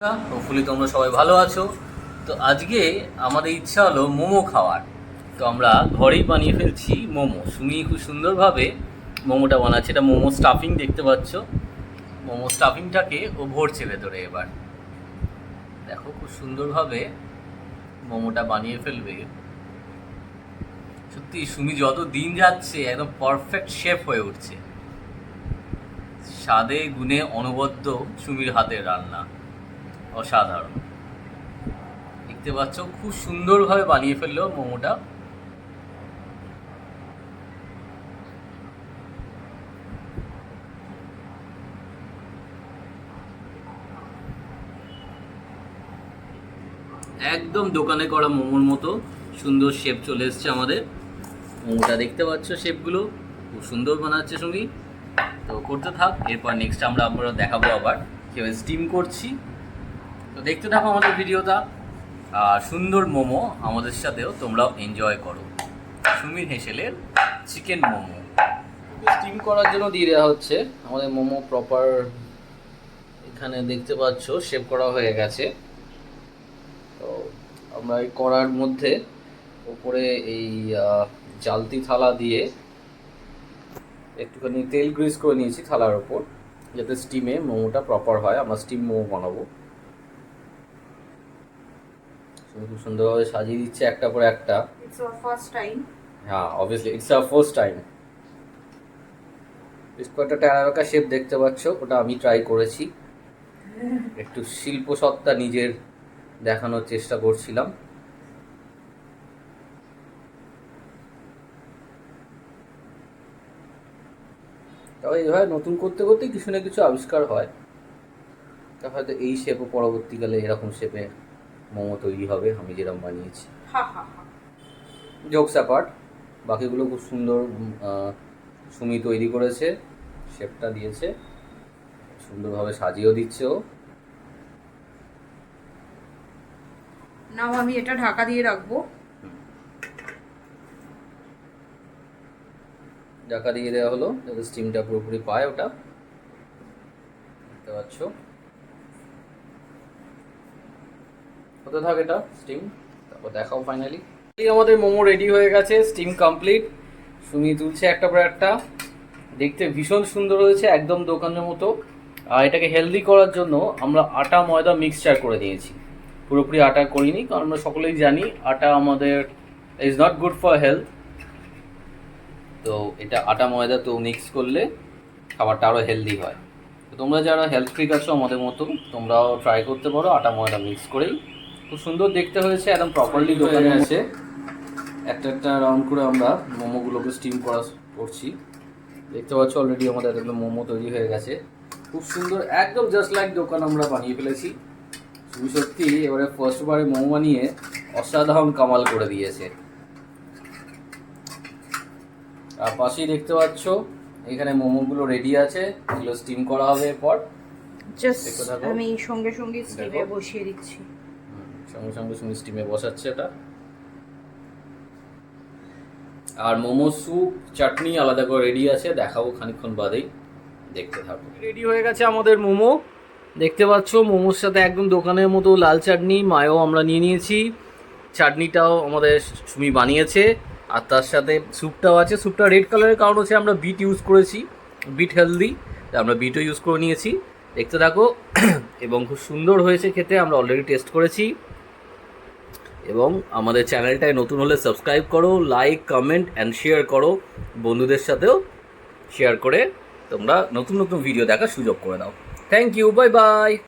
Hopefully তোমরা সবাই ভালো আছো। তো আজকে আমাদের ইচ্ছা হলো মোমো খাওয়ার। তো আমরা ঘরেই বানিয়ে ফেলছি মোমো। সুমি খুব সুন্দরভাবে মোমোটা বানাচ্ছে। এটা মোমো স্টাফিং দেখতে পাচ্ছ। মোমো স্টাফিংটাকে ও ভরছে ভেতরে। এবার দেখো খুব সুন্দরভাবে মোমোটা বানিয়ে ফেলবে। সত্যি সুমি যত দিন যাচ্ছে একদম পারফেক্ট শেফ হয়ে উঠছে। স্বাদে গুণে অনবদ্য সুমির হাতের রান্না, অসাধারণ। দেখতে পাচ্ছ খুব সুন্দরভাবে বানিয়ে ফেললো মোমোটা। একদম দোকানে করা মোমোর মতো সুন্দর শেপ চলে এসছে আমাদের। মোমোটা দেখতে পাচ্ছ শেপগুলো খুব সুন্দর বানাচ্ছে সুমি। তো করতে থাক, এরপর নেক্সট আমরা দেখাবো আবার কীভাবে স্টিম করছি। তো দেখতে থাকো আমাদের ভিডিওটা। আর সুন্দর মোমো আমাদের সাথেও তোমরাও এনজয় করো। সুমির হেসেলের চিকেন মোমো স্টিম করার জন্য দিয়ে দেওয়া হচ্ছে। আমাদের মোমো প্রপার এখানে দেখতে পাচ্ছ শেপ করা হয়ে গেছে। তো আমরা এই কড়ার মধ্যে উপরে এই জালতি থালা দিয়ে একটুখানি তেল গ্রিস করে নিয়েছি থালার ওপর, যাতে স্টিমে মোমোটা প্রপার হয়। আমরা স্টিম মোমো বানাবো। খুব সুন্দরভাবে সাজিয়ে দিচ্ছে একটা পর একটা। It's our first time. হ্যাঁ, obviously it's our first time. বেশ কয়েকটা টেরাকোটা শেপ দেখতে পাচ্ছ, ওটা আমি ট্রাই করেছি। একটু শিল্প সত্তা নিজের দেখানোর চেষ্টা করছিলাম। তবে এইভাবে নতুন করতে করতে কিছু না কিছু আবিষ্কার হয়। তা হয়তো এই শেপও পরবর্তীকালে এরকম শেপে মোমো তৈরি হবে, আমি যেরকম বানিয়েছি। জোকস অ্যাপার্ট, বাকিগুলো খুব সুন্দর সুমি তৈরি করেছে, শেপটা দিয়েছে, সুন্দরভাবে সাজিয়েও দিচ্ছে ও। নাও আমি এটা ঢাকা দিয়ে রাখবো। ঢাকা দিয়ে দেওয়া হলো যাতে স্টিমটা পুরোপুরি পায়। ওটা দেখতে পাচ্ছ হতে থাকে এটা স্টিম। তারপর দেখাও ফাইনালি আমাদের মোমো রেডি হয়ে গেছে, স্টিম কমপ্লিট। সুমি তুলছে একটা পর একটা। দেখতে ভীষণ সুন্দর হয়েছে, একদম দোকানের মতো। আর এটাকে হেলদি করার জন্য আমরা আটা ময়দা মিক্সচার করে দিয়েছি। পুরোপুরি আটা করিনি, কারণ আমরা সকলেই জানি আটা আমাদের is not good for health. তো এটা আটা ময়দা তো মিক্স করলে খাবারটা আরও হেলদি হয়। তো তোমরা যারা হেলথ ফ্রিক আছো আমাদের মতো, তোমরাও ট্রাই করতে পারো আটা ময়দা মিক্স করেই। খুব সুন্দর দেখতে হয়েছে, একদম প্রপারলি দোকানে আছে। একটা একটা রাউন্ড করে আমরা মোমোগুলোকে স্টিম করছি। দেখতে পাচ্ছ অলরেডি আমাদের একদম মোমো তৈরি হয়ে গেছে। খুব সুন্দর, একদম জাস্ট লাইক দোকান আমরা বানিয়ে ফেলেছি। তুমি সত্যি এবারে ফার্স্টবারে মোমো বানিয়ে অসাধারণ কামাল করে দিয়েছে। আর পাশেই দেখতে পাচ্ছ এখানে মোমোগুলো রেডি আছে, এগুলো স্টিম করা হবে এরপর। জাস্ট আমি সঙ্গে সঙ্গে স্টিমে বসিয়ে দিচ্ছি। সঙ্গে সঙ্গে তুমি স্টিমে বসাচ্ছে এটা। আর মোমো স্যুপ চাটনি আলাদা করে রেডি আছে, দেখাবো খানিকক্ষণ বাদেই, দেখতে থাকো। রেডি হয়ে গেছে আমাদের মোমো, দেখতে পাচ্ছ। মোমোর সাথে একদম দোকানের মতো লাল চাটনি মায়ও আমরা নিয়ে নিয়েছি। চাটনিটাও আমাদের সুমি বানিয়েছে, আর তার সাথে স্যুপটাও আছে। স্যুপটা রেড কালারের কারণ হচ্ছে আমরা বিট ইউজ করেছি, বিট হেলদি, আমরা বিটও ইউজ করে নিয়েছি। দেখতে থাকো। এবং খুব সুন্দর হয়েছে খেতে, আমরা অলরেডি টেস্ট করেছি। এবং আমাদের চ্যানেলটায় নতুন হলে সাবস্ক্রাইব করো, লাইক কমেন্ট অ্যান্ড শেয়ার করো। বন্ধুদের সাথেও শেয়ার করে তোমরা নতুন নতুন ভিডিও দেখার সুযোগ করে দাও। Thank you, bye by.